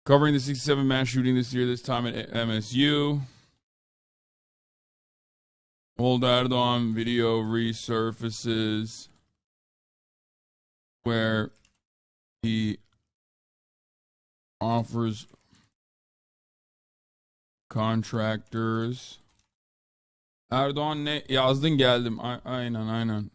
Covering the 67 mass shooting this year, this time at MSU. Old Erdogan video resurfaces where he offers contractors. Erdoğan ne? Yazdın geldim. Aynen.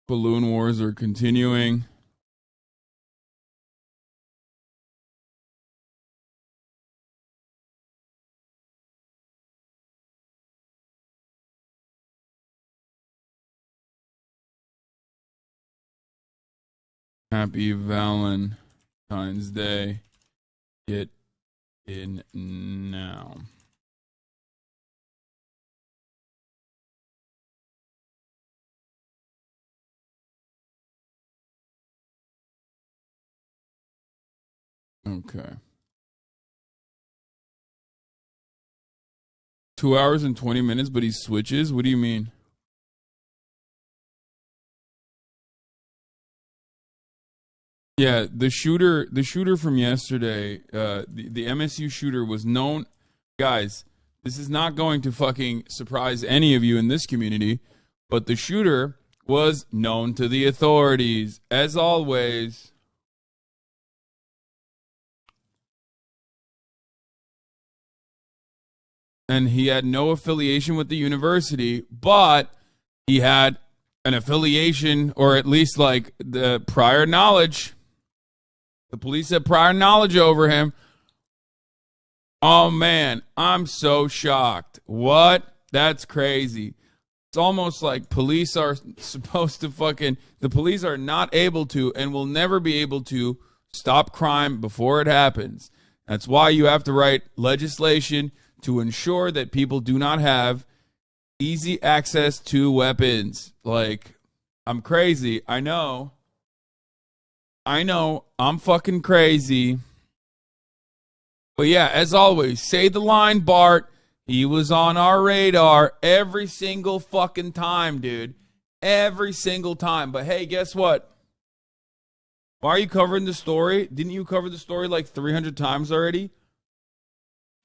Balloon wars are continuing. Happy Valentine's Day. Get in now. Okay. 2 hours and 20 minutes, but he switches? What do you mean? Yeah, the shooter from yesterday, the MSU shooter was known. Guys, this is not going to fucking surprise any of you in this community, but the shooter was known to the authorities, as always. And he had no affiliation with the university, but he had an affiliation, or at least like the prior knowledge. The police had prior knowledge over him. Oh, man, I'm so shocked. What? That's crazy. It's almost like police are supposed to the police are not able to and will never be able to stop crime before it happens. That's why you have to write legislation to ensure that people do not have easy access to weapons. Like, I'm crazy. I know, I'm fucking crazy. But yeah, as always, say the line, Bart. He was on our radar every single fucking time, dude. Every single time. But hey, guess what? Why are you covering the story? Didn't you cover the story like 300 times already?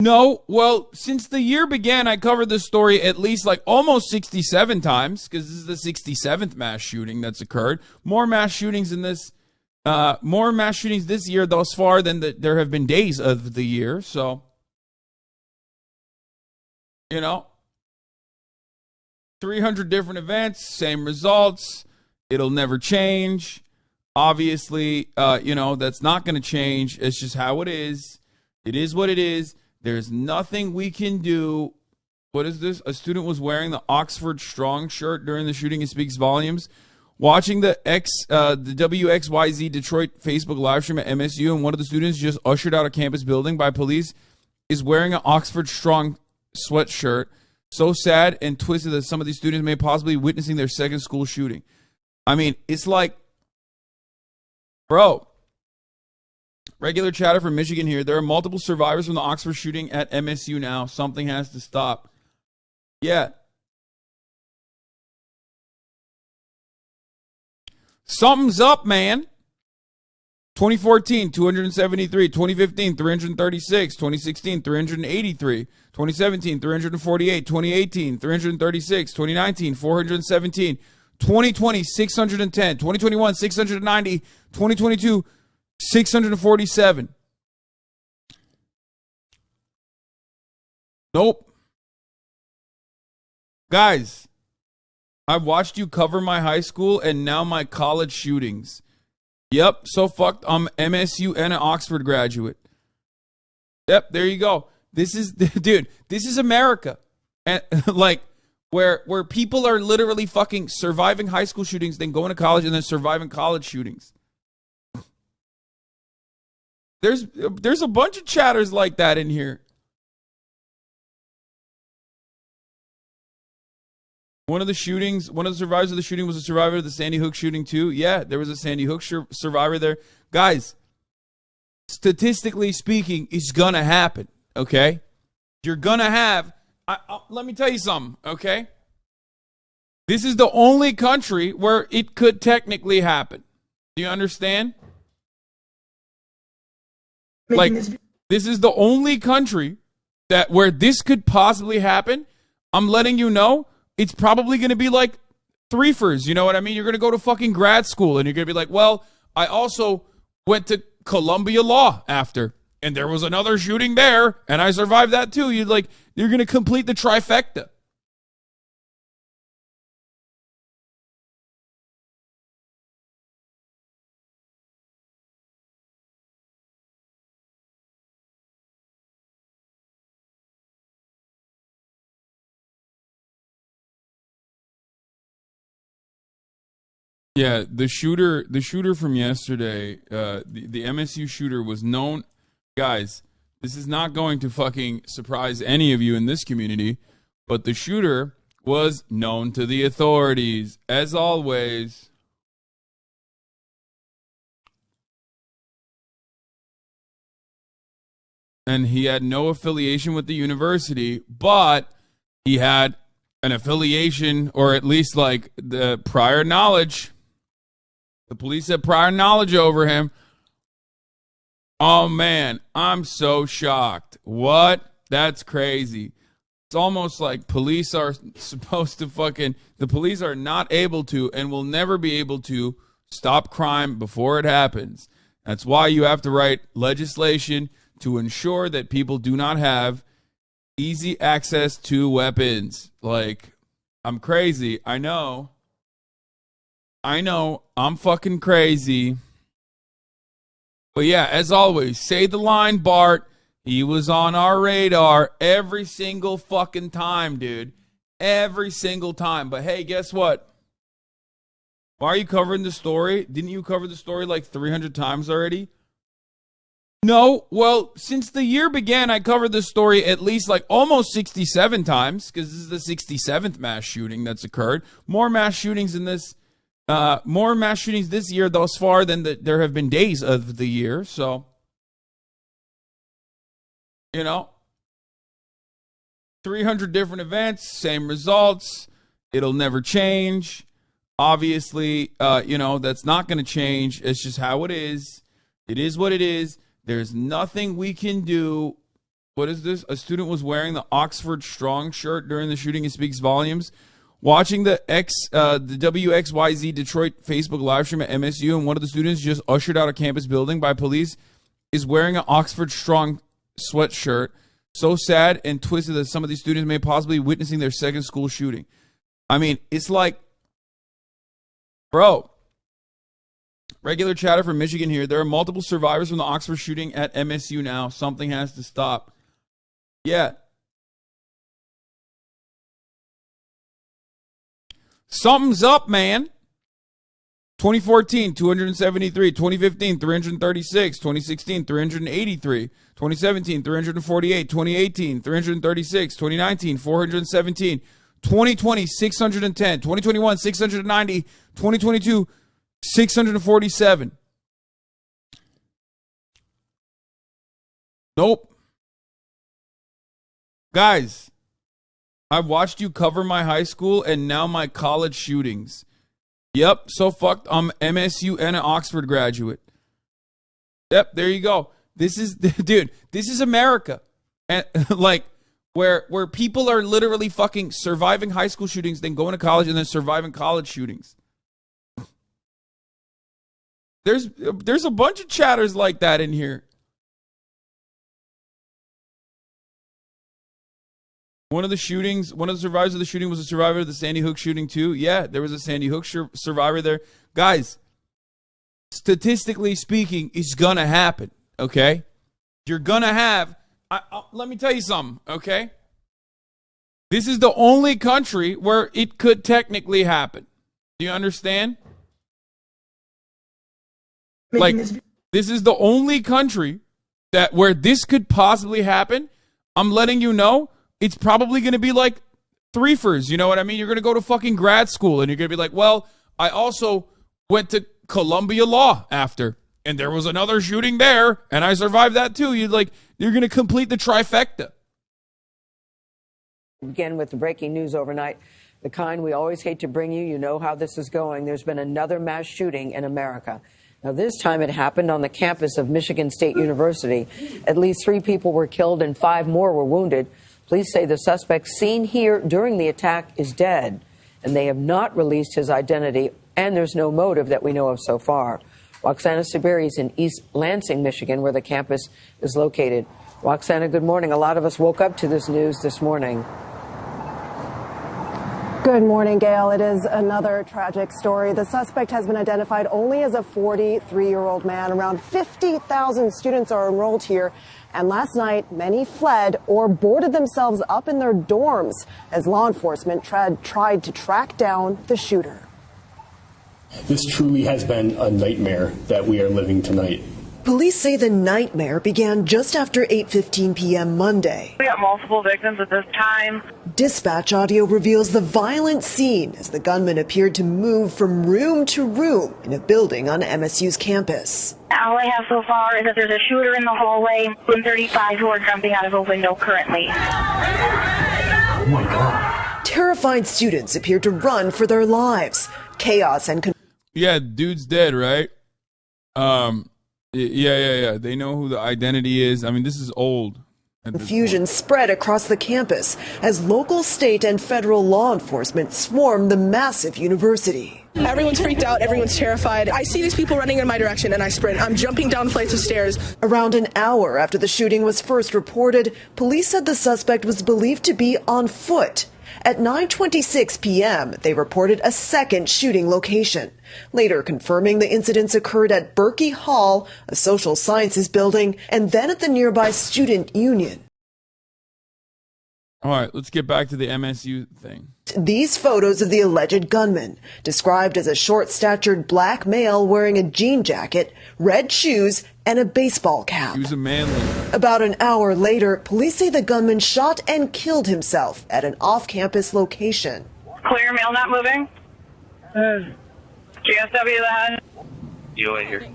No, well, since the year began, I covered this story at least like almost 67 times, because this is the 67th mass shooting that's occurred. More mass shootings this year thus far than there have been days of the year. So, 300 different events, same results. It'll never change. Obviously, that's not going to change. It's just how it is. It is what it is. There's nothing we can do. What is this? A student was wearing the Oxford Strong shirt during the shooting. It speaks volumes. Watching the WXYZ Detroit Facebook live stream at MSU, and one of the students just ushered out a campus building by police is wearing an Oxford Strong sweatshirt. So sad and twisted that some of these students may possibly be witnessing their second school shooting. I mean, it's like, bro, regular chatter from Michigan here. There are multiple survivors from the Oxford shooting at MSU now. Something has to stop. Yeah. Something's up, man. 2014, 273. 2015, 336. 2016, 383. 2017, 348. 2018, 336. 2019, 417. 2020, 610. 2021, 690. 2022, 647. Nope. Guys, I've watched you cover my high school and now my college shootings. Yep, so fucked. I'm MSU and an Oxford graduate. Yep, there you go. This is, dude, this is America. And like, where people are literally fucking surviving high school shootings, then going to college and then surviving college shootings. There's a bunch of chatters like that in here. One of the survivors of the shooting was a survivor of the Sandy Hook shooting too. Yeah, there was a Sandy Hook survivor there. Guys, statistically speaking, it's gonna happen. okay? You're going to have, let me tell you something, okay? This is the only country where it could technically happen. Do you understand? Like, this is the only country that where this could possibly happen. I'm letting you know, it's probably going to be like threefers. You know what I mean? You're going to go to fucking grad school and you're going to be like, well, I also went to Columbia Law after, and there was another shooting there, and I survived that too. You're going to complete the trifecta. Yeah, the shooter from yesterday, the MSU shooter was known. Guys, this is not going to fucking surprise any of you in this community, but the shooter was known to the authorities, as always. And he had no affiliation with the university, but he had an affiliation, or at least like the prior knowledge. The police had prior knowledge over him. Oh, man, I'm so shocked. What? That's crazy. It's almost like police are supposed to the police are not able to and will never be able to stop crime before it happens. That's why you have to write legislation to ensure that people do not have easy access to weapons. Like, I'm crazy. I know, I'm fucking crazy. But yeah, as always, say the line, Bart. He was on our radar every single fucking time, dude. Every single time. But hey, guess what? Why are you covering the story? Didn't you cover the story like 300 times already? No, well, since the year began, I covered this story at least like almost 67 times, because this is the 67th mass shooting that's occurred. More mass shootings this year thus far than there have been days of the year. So, 300 different events, same results. It'll never change. Obviously, that's not going to change. It's just how it is. It is what it is. There's nothing we can do. What is this? A student was wearing the Oxford Strong shirt during the shooting. It speaks volumes. Watching the WXYZ Detroit Facebook live stream at MSU, and one of the students just ushered out a campus building by police is wearing an Oxford Strong sweatshirt. So sad and twisted that some of these students may possibly be witnessing their second school shooting. I mean, it's like, bro, regular chatter from Michigan here. There are multiple survivors from the Oxford shooting at MSU now. Something has to stop. Yeah. Something's up, man. 2014, 273. 2015, 336. 2016, 383. 2017, 348. 2018, 336. 2019, 417. 2020, 610. 2021, 690. 2022, 647. Nope. Guys, I've watched you cover my high school and now my college shootings. Yep, so fucked. I'm MSU and an Oxford graduate. Yep, there you go. This is, dude, this is America. And like, where people are literally fucking surviving high school shootings, then going to college and then surviving college shootings. There's a bunch of chatters like that in here. One of the survivors of the shooting was a survivor of the Sandy Hook shooting too. Yeah, there was a Sandy Hook survivor there. Guys, statistically speaking, it's gonna happen, okay? You're gonna have, let me tell you something, okay? This is the only country where it could technically happen. Do you understand? Like, this is the only country where this could possibly happen. I'm letting you know, it's probably going to be like threefers. You know what I mean? You're going to go to fucking grad school and you're going to be like, well, I also went to Columbia Law after, and there was another shooting there, and I survived that too. You're going to complete the trifecta. Begin with the breaking news overnight, the kind we always hate to bring you. You know how this is going. There's been another mass shooting in America. Now, this time it happened on the campus of Michigan State University. At least 3 people were killed and 5 more were wounded. Police say the suspect seen here during the attack is dead, and they have not released his identity, and there's no motive that we know of so far. Roxana Saberi is in East Lansing, Michigan, where the campus is located. Roxana, good morning. A lot of us woke up to this news this morning. Good morning, Gail. It is another tragic story. The suspect has been identified only as a 43-year-old man. Around 50,000 students are enrolled here. And last night, many fled or boarded themselves up in their dorms as law enforcement tried to track down the shooter. This truly has been a nightmare that we are living tonight. Police say the nightmare began just after 8:15 p.m. Monday. We got multiple victims at this time. Dispatch audio reveals the violent scene as the gunman appeared to move from room to room in a building on MSU's campus. All I have so far is that there's a shooter in the hallway and 35 who are jumping out of a window currently. Oh my God. Terrified students appeared to run for their lives. Chaos and Yeah, dude's dead, right? Yeah. They know who the identity is. I mean, this is old. confusion spread across the campus as local, state, and federal law enforcement swarmed the massive university. Everyone's freaked out. Everyone's terrified. I see these people running in my direction and I sprint. I'm jumping down flights of stairs. Around an hour after the shooting was first reported, police said the suspect was believed to be on foot. At 9:26 p.m., they reported a second shooting location, later confirming the incidents occurred at Berkey Hall, a social sciences building, and then at the nearby Student Union. All right, let's get back to the MSU thing. These photos of the alleged gunman, described as a short-statured black male wearing a jean jacket, red shoes, and a baseball cap. He was a manly. About an hour later, police say the gunman shot and killed himself at an off-campus location. Clear, mail not moving. GSW that. You right here.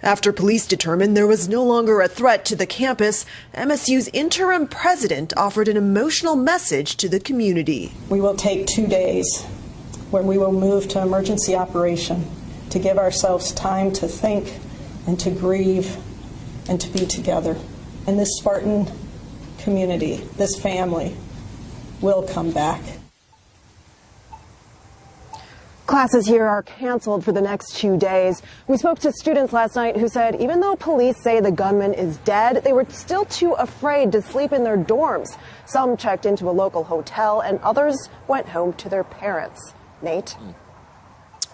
After police determined there was no longer a threat to the campus, MSU's interim president offered an emotional message to the community. We will take 2 days when we will move to emergency operation to give ourselves time to think and to grieve and to be together. And this Spartan community, this family, will come back. Classes here are canceled for the next 2 days. We spoke to students last night who said even though police say the gunman is dead, they were still too afraid to sleep in their dorms. Some checked into a local hotel and others went home to their parents. Nate?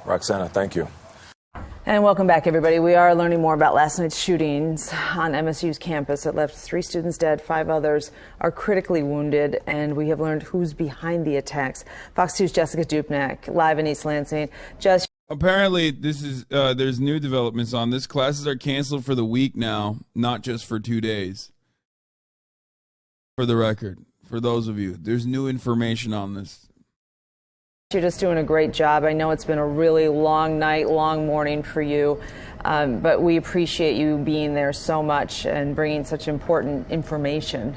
Roxana, thank you. And welcome back, everybody. We are learning more about last night's shootings on MSU's campus. It left 3 students dead, 5 others are critically wounded, and we have learned who's behind the attacks. Fox 2's Jessica Dupnack, live in East Lansing. Jess. Apparently, this is there's new developments on this. Classes are canceled for the week now, not just for 2 days. For the record, for those of you, there's new information on this. You're just doing a great job. I know it's been a really long night, long morning for you, but we appreciate you being there so much and bringing such important information.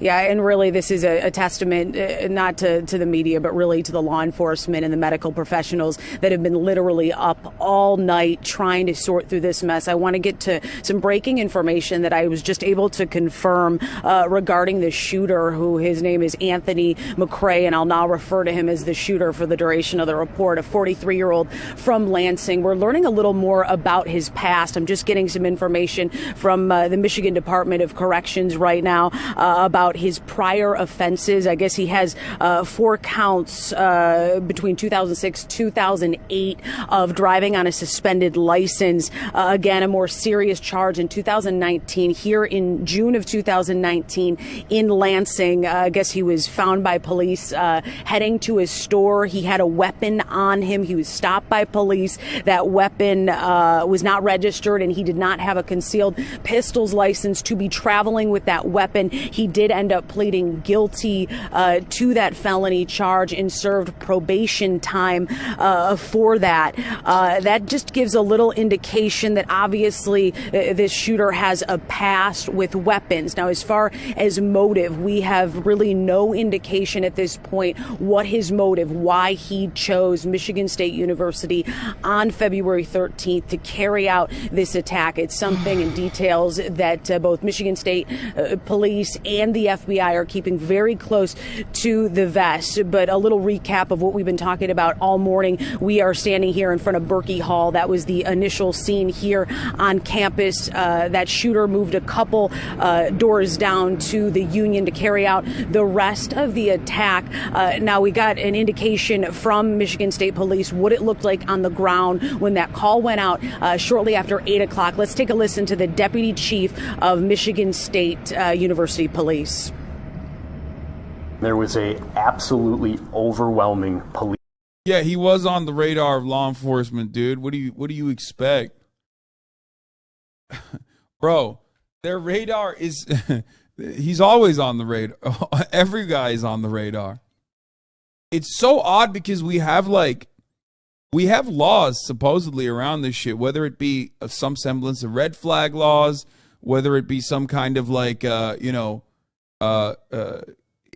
Yeah, and really this is a testament not to the media, but really to the law enforcement and the medical professionals that have been literally up all night trying to sort through this mess. I want to get to some breaking information that I was just able to confirm regarding the shooter, who his name is Anthony McCrae, and I'll now refer to him as the shooter for the duration of the report, a 43-year-old from Lansing. We're learning a little more about his past. I'm just getting some information from the Michigan Department of Corrections right now about his prior offenses. I guess he has 4 counts between 2006 2008 of driving on a suspended license. Again, a more serious charge in 2019 here in June of 2019 in Lansing. I guess he was found by police heading to his store. He had a weapon on him. He was stopped by police. That weapon was not registered, and he did not have a concealed pistols license to be traveling with that weapon. He did end up pleading guilty to that felony charge and served probation time for that. That just gives a little indication that obviously this shooter has a past with weapons. Now, as far as motive, we have really no indication at this point what his motive, why he chose Michigan State University on February 13th to carry out this attack. It's something in details that both Michigan State police and the FBI are keeping very close to the vest. But a little recap of what we've been talking about all morning. We are standing here in front of Berkey Hall. That was the initial scene here on campus. That shooter moved a couple doors down to the Union to carry out the rest of the attack. Now, we got an indication from Michigan State Police what it looked like on the ground when that call went out shortly after 8 o'clock. Let's take a listen to the Deputy Chief of Michigan State University Police. There was a absolutely overwhelming police. Yeah, he was on the radar of law enforcement, dude. What do you expect? Bro, their radar is he's always on the radar. Every guy is on the radar. It's so odd because we have laws supposedly around this shit, whether it be some semblance of red flag laws, whether it be some kind of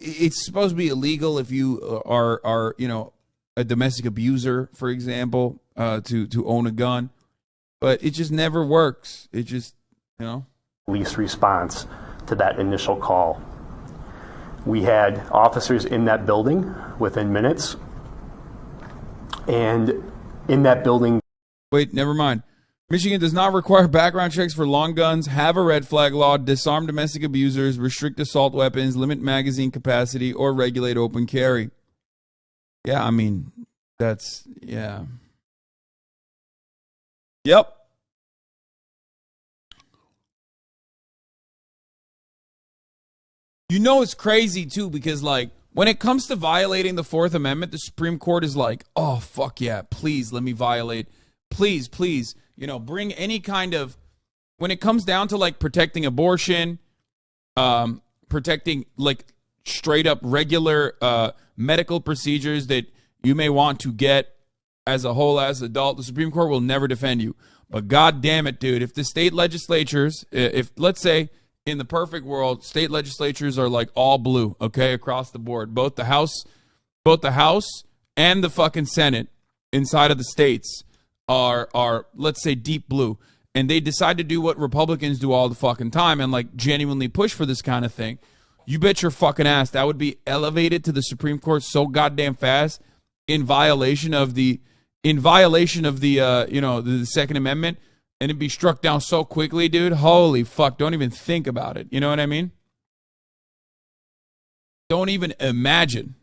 it's supposed to be illegal if you are a domestic abuser, for example, to own a gun, but it just never works. It just, Police response to that initial call. We had officers in that building within minutes, and in that building. Wait, never mind. Michigan does not require background checks for long guns, have a red flag law, disarm domestic abusers, restrict assault weapons, limit magazine capacity, or regulate open carry. Yeah, I mean, yeah. Yep. It's crazy, too, because, when it comes to violating the Fourth Amendment, the Supreme Court is like, oh, fuck yeah, please let me violate. Please, bring any kind of, when it comes down to, protecting abortion, protecting, straight up regular medical procedures that you may want to get as a whole as adult, the Supreme Court will never defend you. But God damn it, dude, if the state legislatures, if let's say in the perfect world, state legislatures are all blue, okay, across the board, both the House and the fucking Senate inside of the states are let's say deep blue, and they decide to do what Republicans do all the fucking time and genuinely push for this kind of thing. You bet your fucking ass that would be elevated to the Supreme Court so goddamn fast in violation of the the Second Amendment, and it'd be struck down so quickly, dude. Holy fuck, don't even think about it. You know what I mean? Don't even imagine.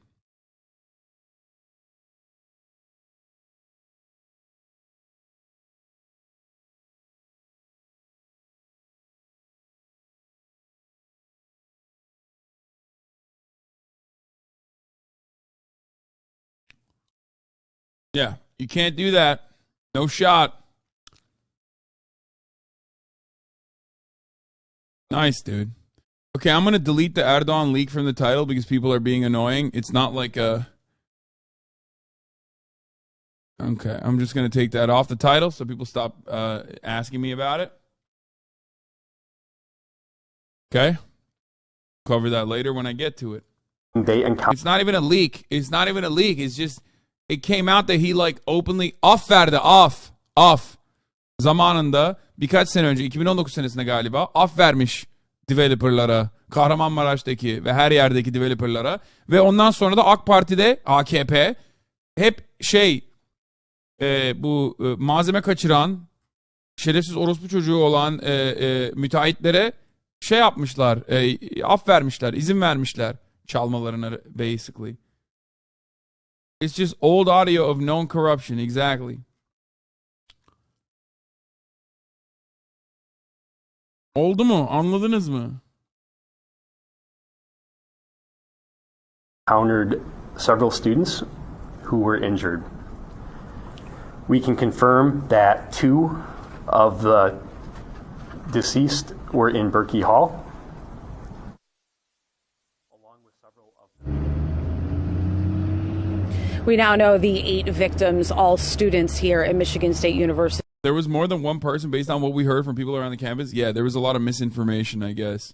Yeah, you can't do that. No shot. Nice, dude. Okay, I'm going to delete the Erdogan leak from the title because people are being annoying. It's not like a... Okay, I'm just going to take that off the title so people stop asking me about it. Okay? Cover that later when I get to it. It's not even a leak. It's just... It came out that he openly off zamanında birkaç sene önce 2019 senesinde galiba off vermiş developerlara, Kahramanmaraş'taki ve her yerdeki developerlara ve ondan sonra da AK Parti'de AKP hep bu malzeme kaçıran şerefsiz orospu çocuğu olan müteahhitlere yapmışlar, af vermişler, izin vermişler çalmalarına basically. It's just old audio of known corruption. Exactly. Oldu mu? Anladınız mı? Encountered several students who were injured. We can confirm that 2 of the deceased were in Berkey Hall. We now know the 8 victims, all students here at Michigan State University. There was more than one person based on what we heard from people around the campus. Yeah, there was a lot of misinformation, I guess.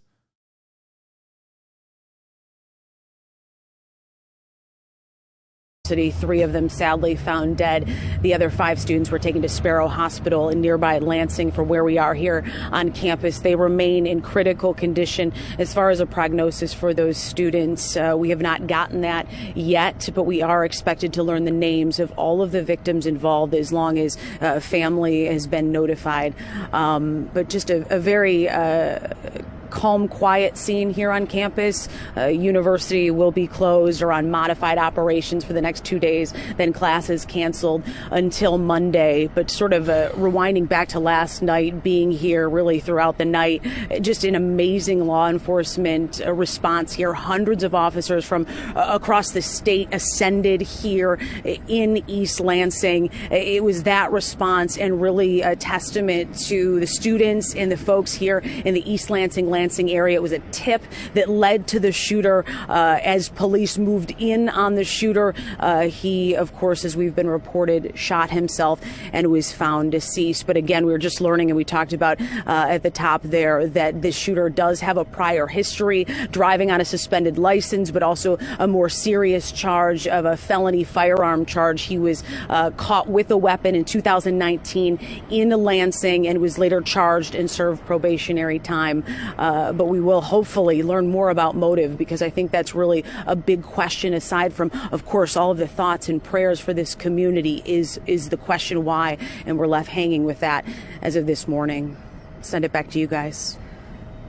3 of them sadly found dead. The other 5 students were taken to Sparrow Hospital in nearby Lansing for where we are here on campus. They remain in critical condition. As far as a prognosis for those students, we have not gotten that yet, but we are expected to learn the names of all of the victims involved as long as family has been notified. But just a very calm, quiet scene here on campus. University will be closed or on modified operations for the next 2 days, then classes canceled until Monday. But sort of rewinding back to last night, being here really throughout the night, just an amazing law enforcement response here. Hundreds of officers from across the state ascended here in East Lansing. It was that response and really a testament to the students and the folks here in the East Lansing area. It was a tip that led to the shooter. As police moved in on the shooter, he, of course, as we've been reported, shot himself and was found deceased. But again, we were just learning, and we talked about at the top there, that this shooter does have a prior history, driving on a suspended license, but also a more serious charge of a felony firearm charge. He was caught with a weapon in 2019 in Lansing and was later charged and served probationary time. But we will hopefully learn more about motive, because I think that's really a big question, aside from, of course, all of the thoughts and prayers for this community, is the question why, and we're left hanging with that as of this morning. Send it back to you guys.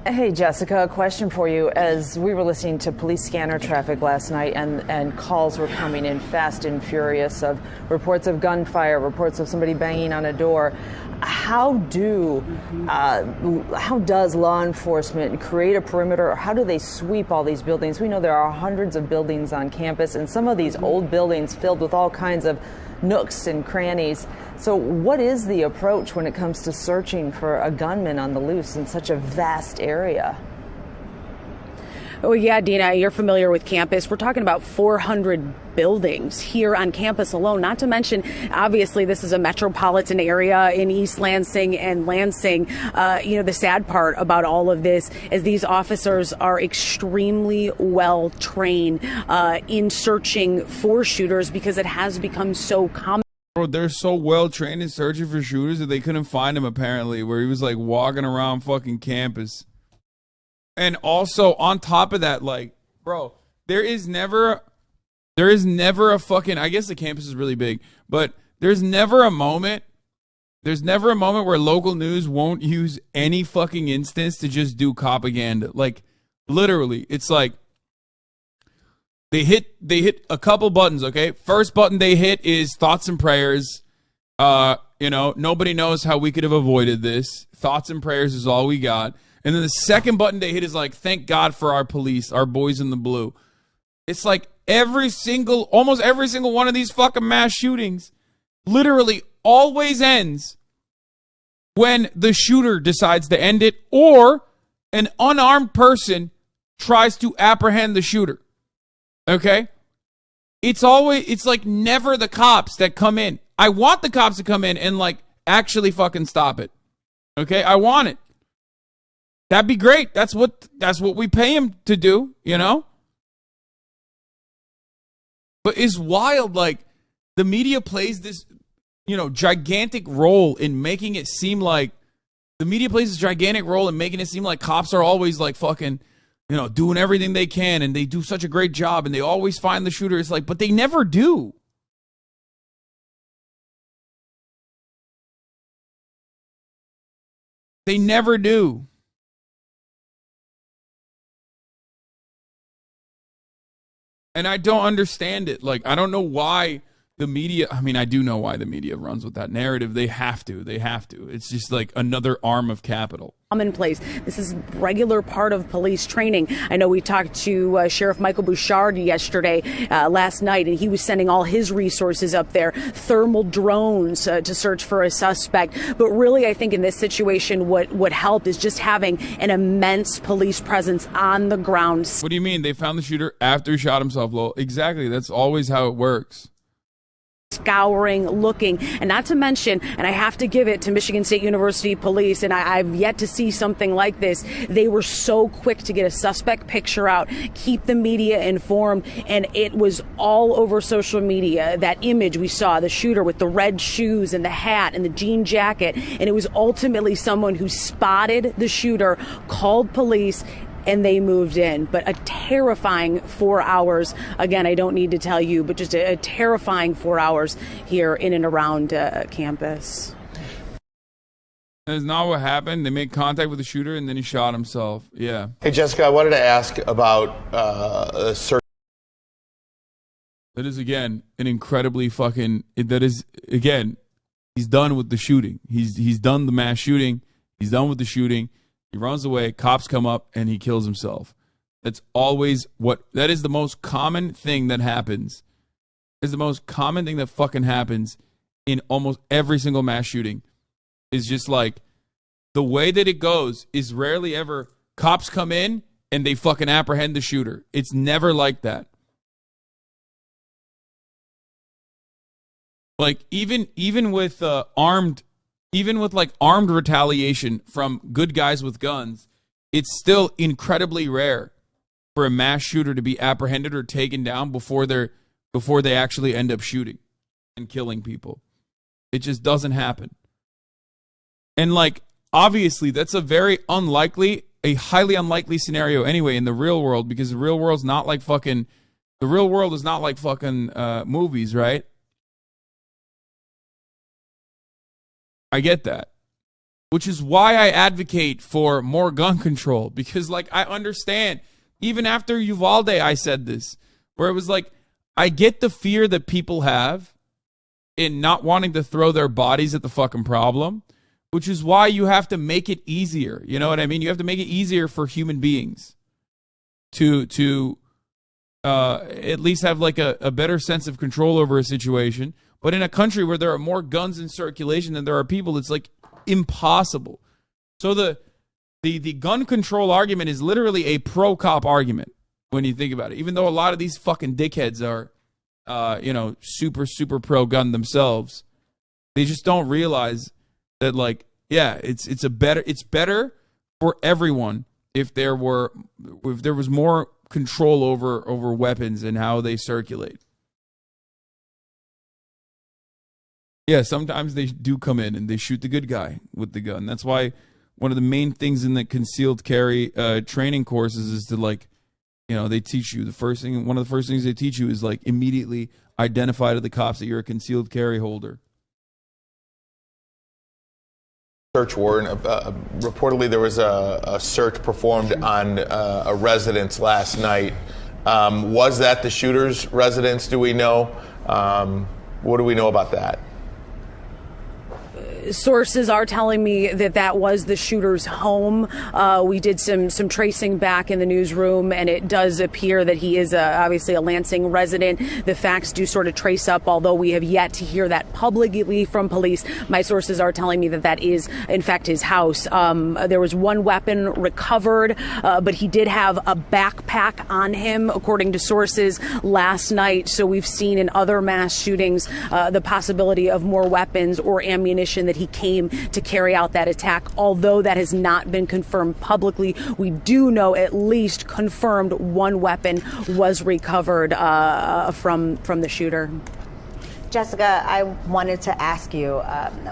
Hey, Jessica, a question for you. As we were listening to police scanner traffic last night, and calls were coming in fast and furious of reports of gunfire, reports of somebody banging on a door, how does law enforcement create a perimeter, or how do they sweep all these buildings? We know there are hundreds of buildings on campus, and some of these old buildings filled with all kinds of nooks and crannies. So what is the approach when it comes to searching for a gunman on the loose in such a vast area? Oh, yeah, Dina, you're familiar with campus. We're talking about 400 buildings here on campus alone, not to mention, obviously, this is a metropolitan area in East Lansing and Lansing. The sad part about all of this is these officers are extremely well trained in searching for shooters, because it has become so common. Bro, they're so well trained in searching for shooters that they couldn't find him, apparently, where he was like walking around fucking campus. And also, on top of that, like, bro, there is never a fucking, I guess the campus is really big, but there's never a moment where local news won't use any fucking instance to just do propaganda. Like, literally, it's like, they hit a couple buttons, okay? First button they hit is thoughts and prayers. Nobody knows how we could have avoided this. Thoughts and prayers is all we got. And then the second button they hit is like, thank God for our police, our boys in the blue. It's like almost every single one of these fucking mass shootings literally always ends when the shooter decides to end it, or an unarmed person tries to apprehend the shooter. Okay? It's like never the cops that come in. I want the cops to come in and like actually fucking stop it. Okay? I want it. That'd be great. That's what we pay him to do, you know? But it's wild, like, the media plays this, gigantic role in making it seem like cops are always like fucking, doing everything they can, and they do such a great job, and they always find the shooter. It's like, but they never do. They never do. And I don't understand it. Like, I don't know why the media, I do know why the media runs with that narrative. They have to. It's just like another arm of capital. Commonplace. This is regular part of police training. I know we talked to Sheriff Michael Bouchard last night, and he was sending all his resources up there, thermal drones to search for a suspect. But really, I think in this situation, what helped is just having an immense police presence on the ground. What do you mean? They found the shooter after he shot himself? Well, exactly. That's always how it works. scouring, looking, and not to mention, and I have to give it to Michigan State University Police, and I've yet to see something like this. They were so quick to get a suspect picture out, keep the media informed, and it was all over social media. That image we saw, the shooter with the red shoes and the hat and the jean jacket, and it was ultimately someone who spotted the shooter, called police, and they moved in. But a terrifying 4 hours. Again, I don't need to tell you, but just a terrifying 4 hours here in and around campus. That's not what happened. They made contact with the shooter, and then he shot himself. Yeah. Hey, Jessica, I wanted to ask about a search. That is, again, an incredibly fucking... That is, again, he's done with the shooting. He's done the mass shooting. He's done with the shooting. He runs away, cops come up, and he kills himself. That's always that is the most common thing that happens. It's the most common thing that fucking happens in almost every single mass shooting. Is just like, the way that it goes is rarely ever cops come in and they fucking apprehend the shooter. It's never like that. Like, even with armed retaliation from good guys with guns, it's still incredibly rare for a mass shooter to be apprehended or taken down before they actually end up shooting and killing people. It just doesn't happen. And like, obviously, that's a highly unlikely scenario anyway in the real world, because the real world is not like fucking movies, right? I get that. Which is why I advocate for more gun control. Because, like, I understand. Even after Uvalde, I said this. Where it was like, I get the fear that people have in not wanting to throw their bodies at the fucking problem. Which is why you have to make it easier. You know what I mean? You have to make it easier for human beings to at least have, like, a better sense of control over a situation. But in a country where there are more guns in circulation than there are people, it's like impossible. So the gun control argument is literally a pro-cop argument when you think about it. Even though a lot of these fucking dickheads are, super, super pro-gun themselves, they just don't realize that, like, yeah, it's better for everyone if there was more control over weapons and how they circulate. Yeah, sometimes they do come in and they shoot the good guy with the gun. That's why one of the main things in the concealed carry training courses is to, like, they teach you one of the first things they teach you is, like, immediately identify to the cops that you're a concealed carry holder. Search warrant. Reportedly, there was a search performed on a residence last night. Was that the shooter's residence? Do we know? What do we know about that? Sources are telling me that was the shooter's home. We did some tracing back in the newsroom, and it does appear that he is obviously a Lansing resident. The facts do sort of trace up, although we have yet to hear that publicly from police. My sources are telling me that is, in fact, his house. There was one weapon recovered, but he did have a backpack on him, according to sources, last night. So we've seen in other mass shootings the possibility of more weapons or ammunition that he came to carry out that attack. Although that has not been confirmed publicly, we do know at least confirmed one weapon was recovered from the shooter. Jessica, I wanted to ask you,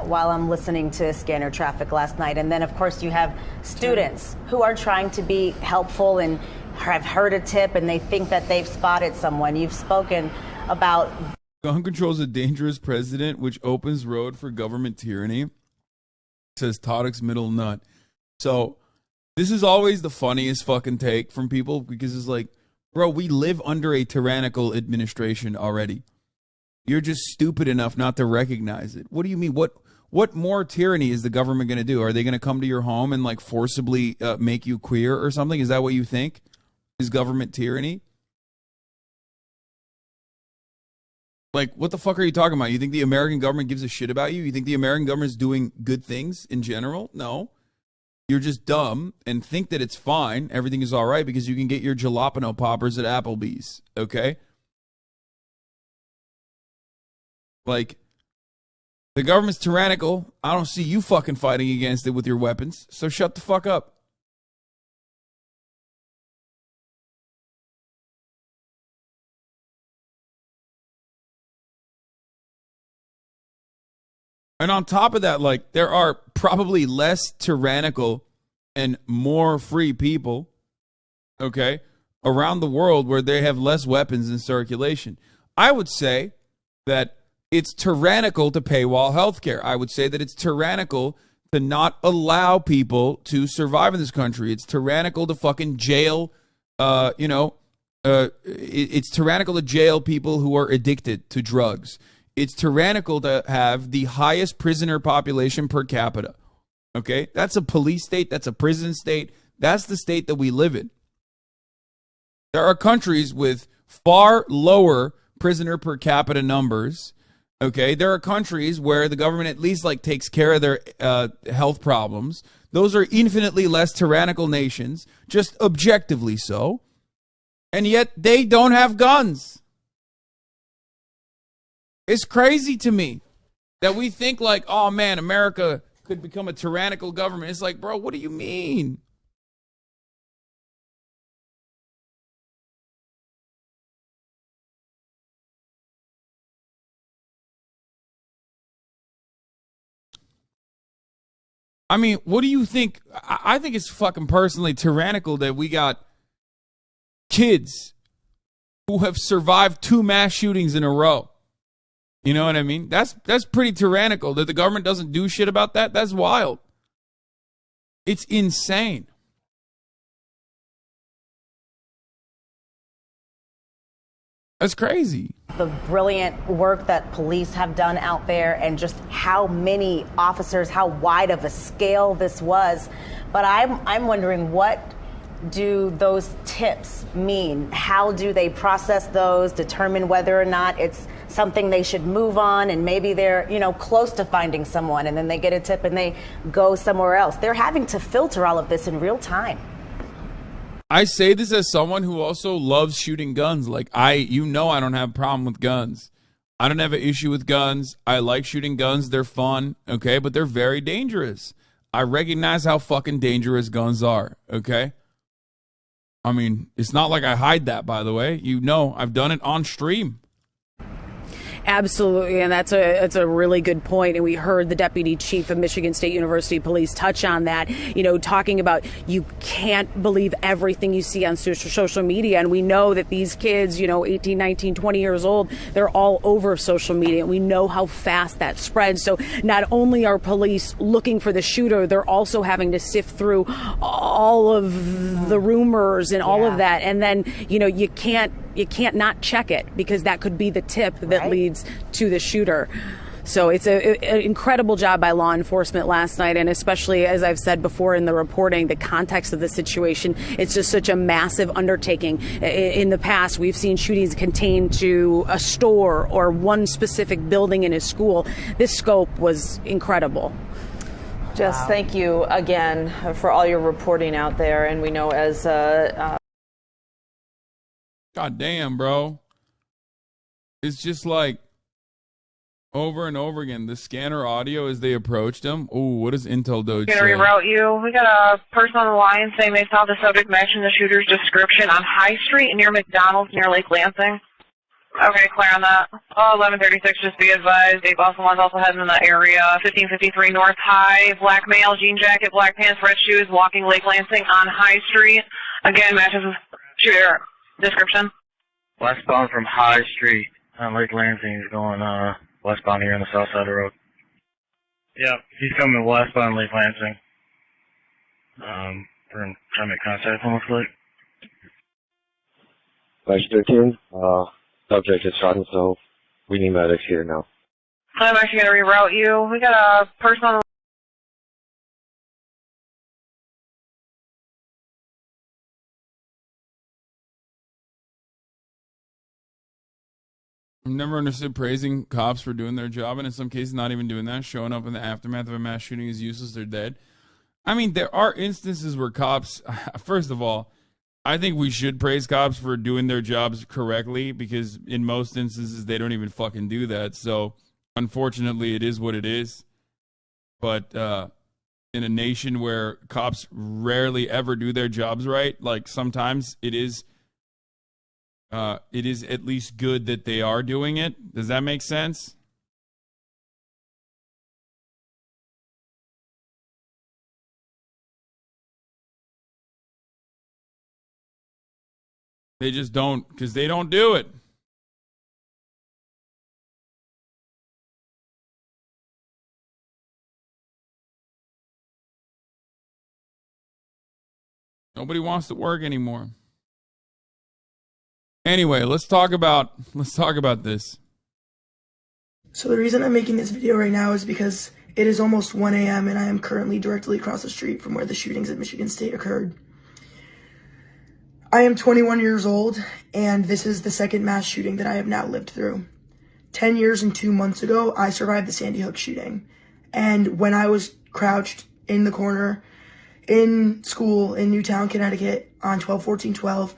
while I'm listening to Scanner Traffic last night, and then, of course, you have students who are trying to be helpful and have heard a tip and they think that they've spotted someone. You've spoken about... Gun control is a dangerous precedent which opens road for government tyranny, says Toddick's middle nut. So this is always the funniest fucking take from people, because it's like, bro, we live under a tyrannical administration already. You're just stupid enough not to recognize it. What do you mean? What more tyranny is the government going to do? Are they going to come to your home and, like, forcibly make you queer or something? Is that what you think is government tyranny? Like, what the fuck are you talking about? You think the American government gives a shit about you? You think the American government is doing good things in general? No. You're just dumb and think that it's fine. Everything is all right because you can get your jalapeno poppers at Applebee's. Okay? Like, the government's tyrannical. I don't see you fucking fighting against it with your weapons. So shut the fuck up. And on top of that, like, there are probably less tyrannical and more free people, okay, around the world where they have less weapons in circulation. I would say that it's tyrannical to paywall healthcare. I would say that it's tyrannical to not allow people to survive in this country. It's tyrannical to fucking jail, it's tyrannical to jail people who are addicted to drugs. It's tyrannical to have the highest prisoner population per capita. Okay? That's a police state. That's a prison state. That's the state that we live in. There are countries with far lower prisoner per capita numbers. Okay? There are countries where the government at least like takes care of their health problems. Those are infinitely less tyrannical nations, just objectively so. And yet they don't have guns. It's crazy to me that we think like, oh man, America could become a tyrannical government. It's like, bro, what do you mean? I mean, what do you think? I think it's fucking personally tyrannical that we got kids who have survived 2 mass shootings in a row. You know what I mean? That's pretty tyrannical. That the government doesn't do shit about that, that's wild. It's insane. That's crazy. The brilliant work that police have done out there and just how many officers, how wide of a scale this was. But I'm wondering, what do those tips mean? How do they process those, determine whether or not it's something they should move on, and maybe they're, close to finding someone and then they get a tip and they go somewhere else? They're having to filter all of this in real time. I say this as someone who also loves shooting guns. Like, I don't have a problem with guns. I don't have an issue with guns. I like shooting guns. They're fun, okay? But they're very dangerous. I recognize how fucking dangerous guns are, okay? I mean, it's not like I hide that, by the way. I've done it on stream. Absolutely, and that's a really good point. And we heard the deputy chief of Michigan State University Police touch on that, talking about you can't believe everything you see on social media. And we know that these kids, 18, 19, 20 years old, they're all over social media. And we know how fast that spreads. So not only are police looking for the shooter, they're also having to sift through all of the rumors and all of that. And then, you can't not check it, because that could be the tip that leads to the shooter. So it's an incredible job by law enforcement last night, and especially, as I've said before in the reporting, the context of the situation. It's just such a massive undertaking. In the past, we've seen shootings contained to a store or one specific building in a school. This scope was incredible. Jess, thank you again for all your reporting out there. And we know as God damn, bro. It's just like over and over again. The scanner audio as they approached him. Oh, what does Intel Doge say? Gonna reroute you. We got a person on the line saying they saw the subject matching the shooter's description on High Street near McDonald's near Lake Lansing. Okay, clear on that. 1136, just be advised. Dave Boston was also heading in the area. 1553 North High. Black male, jean jacket, black pants, red shoes, walking Lake Lansing on High Street. Again, matches with shooter description. Westbound from High Street on Lake Lansing. He's going westbound here on the south side of the road. Yeah, he's coming westbound Lake Lansing. We're trying to make contact with him, looks like. 13, subject is shot, so we need medics here now. I'm actually going to reroute you. We got a person on the I've never understood praising cops for doing their job, and in some cases not even doing that. Showing up in the aftermath of a mass shooting is useless. They're dead. I mean, there are instances where cops, first of all, I think we should praise cops for doing their jobs correctly, because in most instances they don't even fucking do that. So unfortunately, it is what it is. But in a nation where cops rarely ever do their jobs right, like sometimes it is at least good that they are doing it. Does that make sense? They just don't, because they don't do it. Nobody wants to work anymore. Anyway, let's talk about this. So the reason I'm making this video right now is because it is almost 1 a.m. and I am currently directly across the street from where the shootings at Michigan State occurred. I am 21 years old, and this is the second mass shooting that I have now lived through. 10 years and 2 months ago, I survived the Sandy Hook shooting. And when I was crouched in the corner in school in Newtown, Connecticut on 12/14/12,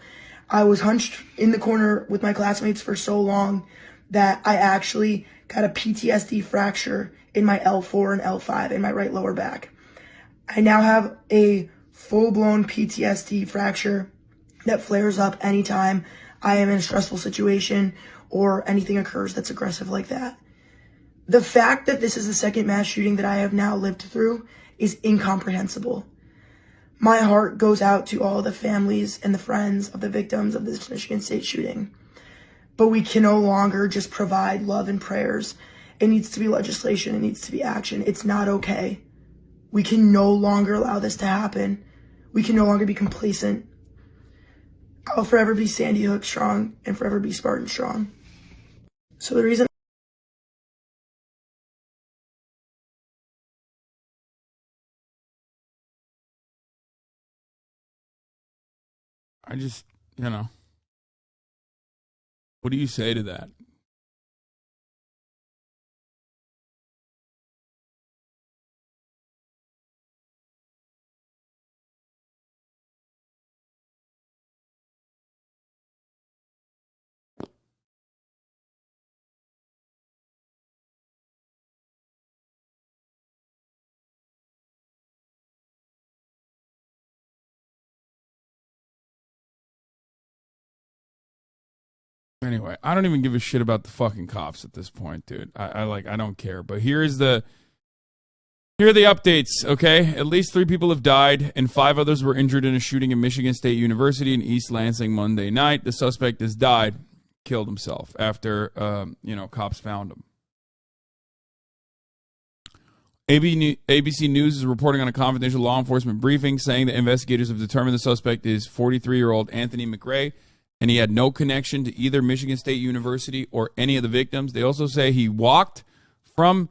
I was hunched in the corner with my classmates for so long that I actually got a PTSD fracture in my L4 and L5 in my right lower back. I now have a full-blown PTSD fracture that flares up anytime I am in a stressful situation or anything occurs that's aggressive like that. The fact that this is the second mass shooting that I have now lived through is incomprehensible. My heart goes out to all the families and the friends of the victims of this Michigan State shooting. But we can no longer just provide love and prayers. It needs to be legislation. It needs to be action. It's not okay. We can no longer allow this to happen. We can no longer be complacent. I'll forever be Sandy Hook strong and forever be Spartan strong. So the reason I just, what do you say to that? Anyway, I don't even give a shit about the fucking cops at this point, dude. I don't care. But here are the updates, okay? At least 3 people have died and 5 others were injured in a shooting at Michigan State University in East Lansing Monday night. The suspect has died, killed himself after, cops found him. ABC News is reporting on a confidential law enforcement briefing saying that investigators have determined the suspect is 43-year-old Anthony McRae, and he had no connection to either Michigan State University or any of the victims. They also say he walked from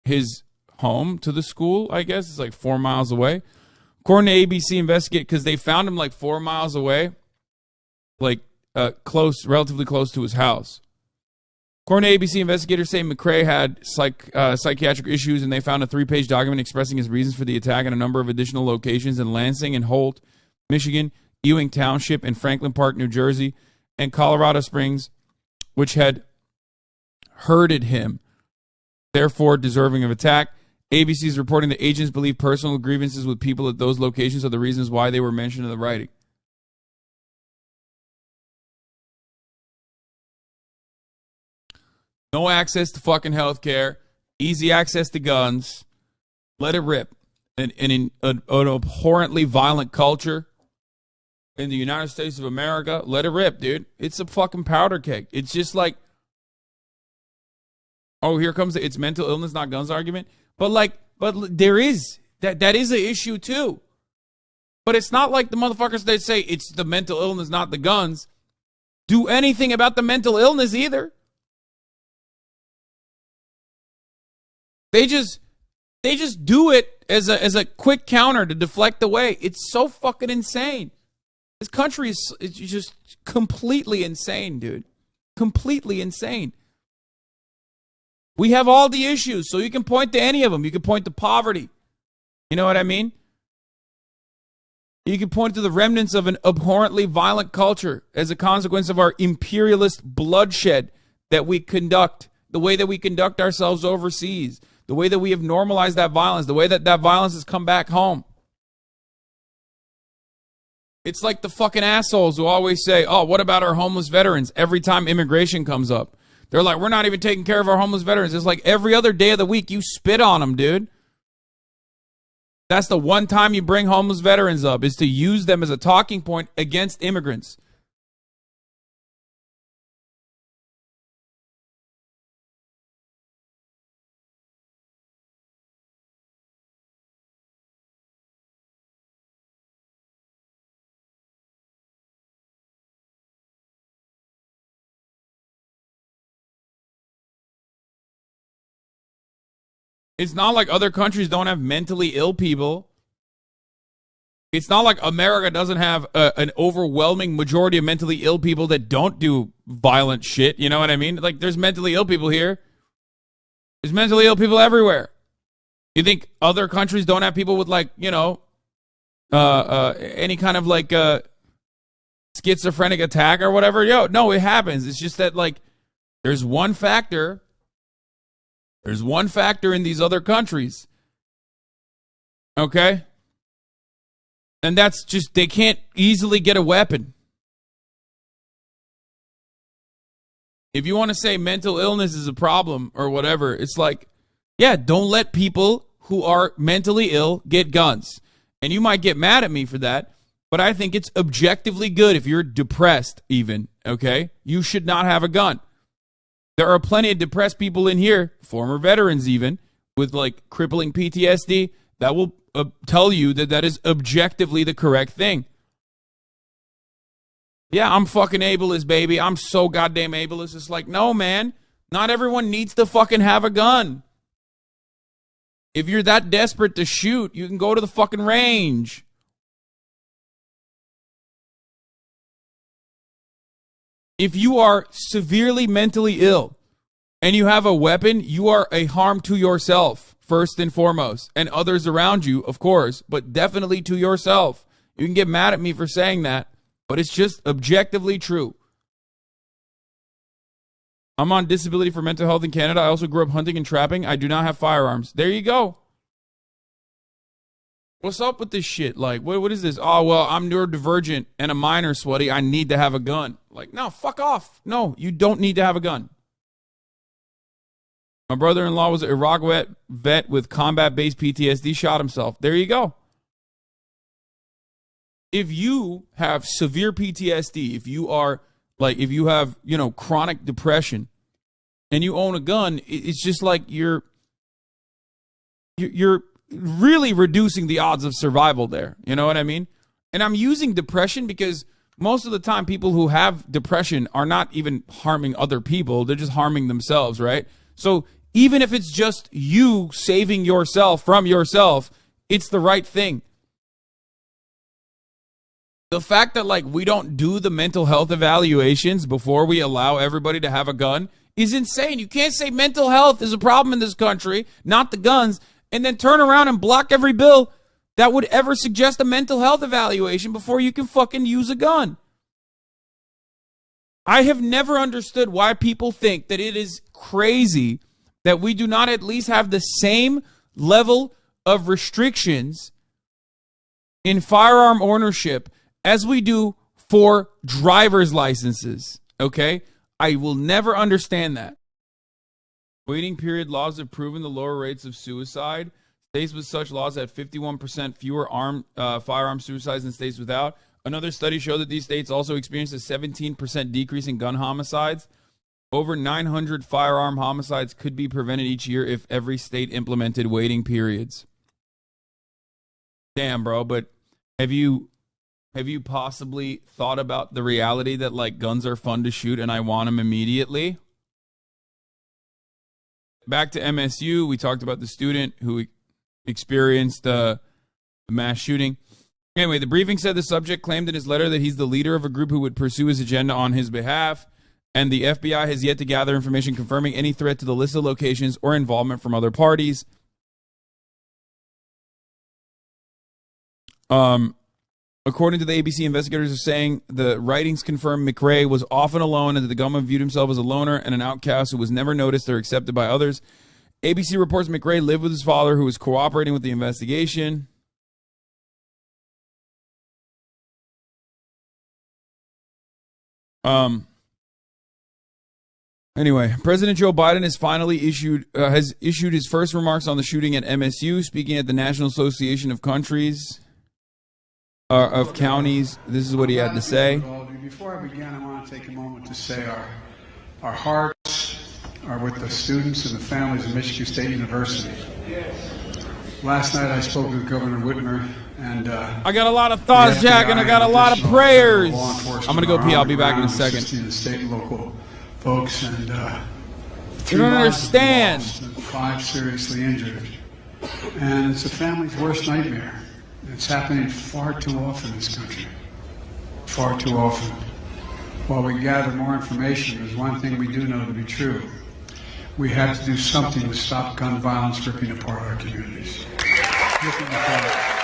his home to the school, I guess. It's like 4 miles away. According to ABC Investigate, because they found him like 4 miles away, like relatively close to his house. According to ABC, investigators say McRae had psychiatric issues, and they found a 3-page document expressing his reasons for the attack in a number of additional locations in Lansing and Holt, Michigan, Ewing Township and Franklin Park, New Jersey, and Colorado Springs, which had hurted him, therefore deserving of attack. ABC is reporting that agents believe personal grievances with people at those locations are the reasons why they were mentioned in the writing. No access to fucking health care, easy access to guns, let it rip. And in an abhorrently violent culture in the United States of America, let it rip, dude. It's a fucking powder keg. It's just like, oh, here comes it's mental illness, not guns argument. But there is that is an issue too. But it's not like the motherfuckers that say it's the mental illness, not the guns, do anything about the mental illness either. They just do it as a quick counter to deflect away. It's so fucking insane. This country is just completely insane, dude. Completely insane. We have all the issues, so you can point to any of them. You can point to poverty. You know what I mean? You can point to the remnants of an abhorrently violent culture as a consequence of our imperialist bloodshed that we conduct the way that we conduct ourselves overseas, the way that we have normalized that violence, the way that that violence has come back home. It's like the fucking assholes who always say, oh, what about our homeless veterans? Every time immigration comes up, they're like, we're not even taking care of our homeless veterans. It's like every other day of the week you spit on them, dude. That's the one time you bring homeless veterans up, is to use them as a talking point against immigrants. It's not like other countries don't have mentally ill people. It's not like America doesn't have an overwhelming majority of mentally ill people that don't do violent shit. You know what I mean? Like, there's mentally ill people here. There's mentally ill people everywhere. You think other countries don't have people with, like, you know, any kind of, like, schizophrenic attack or whatever? Yo, no, it happens. It's just that, like, there's one factor. There's one factor in these other countries. Okay? And that's just, they can't easily get a weapon. If you want to say mental illness is a problem or whatever, it's like, yeah, don't let people who are mentally ill get guns. And you might get mad at me for that, but I think it's objectively good if you're depressed even, okay? You should not have a gun. There are plenty of depressed people in here, former veterans even, with like crippling PTSD, that will tell you that that is objectively the correct thing. Yeah, I'm fucking ableist, baby. I'm so goddamn ableist. It's like, no, man. Not everyone needs to fucking have a gun. If you're that desperate to shoot, you can go to the fucking range. If you are severely mentally ill and you have a weapon, you are a harm to yourself, first and foremost, and others around you, of course, but definitely to yourself. You can get mad at me for saying that, but it's just objectively true. I'm on disability for mental health in Canada. I also grew up hunting and trapping. I do not have firearms. There you go. What's up with this shit? Like, what is this? Oh, well, I'm neurodivergent and a minor, sweaty. I need to have a gun. Like, no, fuck off. No, you don't need to have a gun. My brother-in-law was an Iraq vet with combat-based PTSD, shot himself. There you go. If you have severe PTSD, if you are, like, if you have, you know, chronic depression and you own a gun, it's just like you're really reducing the odds of survival there. You know what I mean? And I'm using depression because most of the time people who have depression are not even harming other people. They're just harming themselves, right? So even if it's just you saving yourself from yourself, it's the right thing. The fact that, like, we don't do the mental health evaluations before we allow everybody to have a gun is insane. You can't say mental health is a problem in this country, not the guns, and then turn around and block every bill that would ever suggest a mental health evaluation before you can fucking use a gun. I have never understood why people think that it is crazy that we do not at least have the same level of restrictions in firearm ownership as we do for driver's licenses, okay? I will never understand that. Waiting period laws have proven the lower rates of suicide. States with such laws had 51% fewer firearm suicides than states without. Another study showed that these states also experienced a 17% decrease in gun homicides. Over 900 firearm homicides could be prevented each year if every state implemented waiting periods. Damn, bro, but have you possibly thought about the reality that, like, guns are fun to shoot and I want them immediately? Back to MSU, we talked about the student who experienced a mass shooting. Anyway, the briefing said the subject claimed in his letter that he's the leader of a group who would pursue his agenda on his behalf, and the FBI has yet to gather information confirming any threat to the list of locations or involvement from other parties. According to the ABC, investigators are saying the writings confirm McRae was often alone and that the gunman viewed himself as a loner and an outcast who was never noticed or accepted by others. ABC reports McRae lived with his father, who was cooperating with the investigation. Anyway, President Joe Biden has finally issued his first remarks on the shooting at MSU, speaking at the National Association of Counties. This is what he had to say. Before I begin, I want to take a moment to say our hearts are with the students and the families of Michigan State University. Last night I spoke with Governor Whitmer, and I got a lot of thoughts, Jack, and I got a lot of prayers. I'm going to go pee. I'll be back in a second. The state and local folks, and you don't understand. 5 seriously injured. And it's a family's worst nightmare. It's happening far too often in this country. Far too often. While we gather more information, there's one thing we do know to be true. We have to do something to stop gun violence ripping apart our communities. Ripping apart.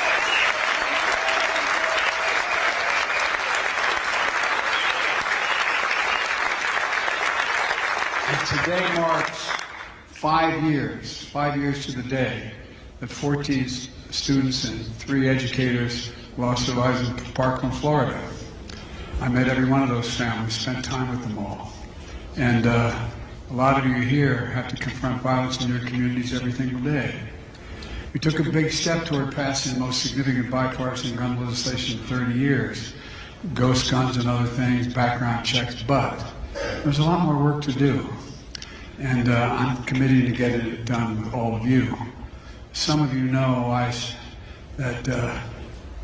And today marks 5 years to the day that 14 students and 3 educators lost their lives in Parkland, Florida. I met every one of those families, spent time with them all. And a lot of you here have to confront violence in your communities every single day. We took a big step toward passing the most significant bipartisan gun legislation in 30 years. Ghost guns and other things, background checks, but there's a lot more work to do. And I'm committed to getting it done with all of you. Some of you know that,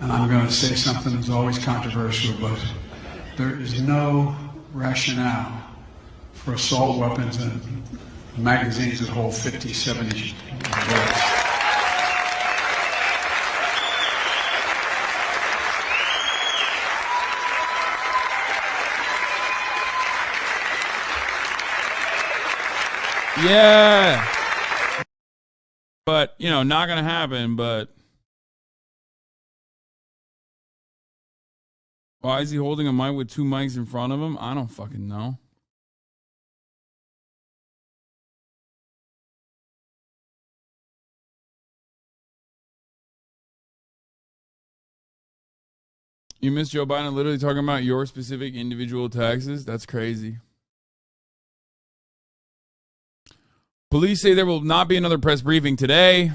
and I'm going to say something that's always controversial, but there is no rationale for assault weapons and magazines that hold 50, 70 bullets. Yeah. But, not going to happen, but why is he holding a mic with 2 mics in front of him? I don't fucking know. You miss Joe Biden literally talking about your specific individual taxes? That's crazy. Police say there will not be another press briefing today.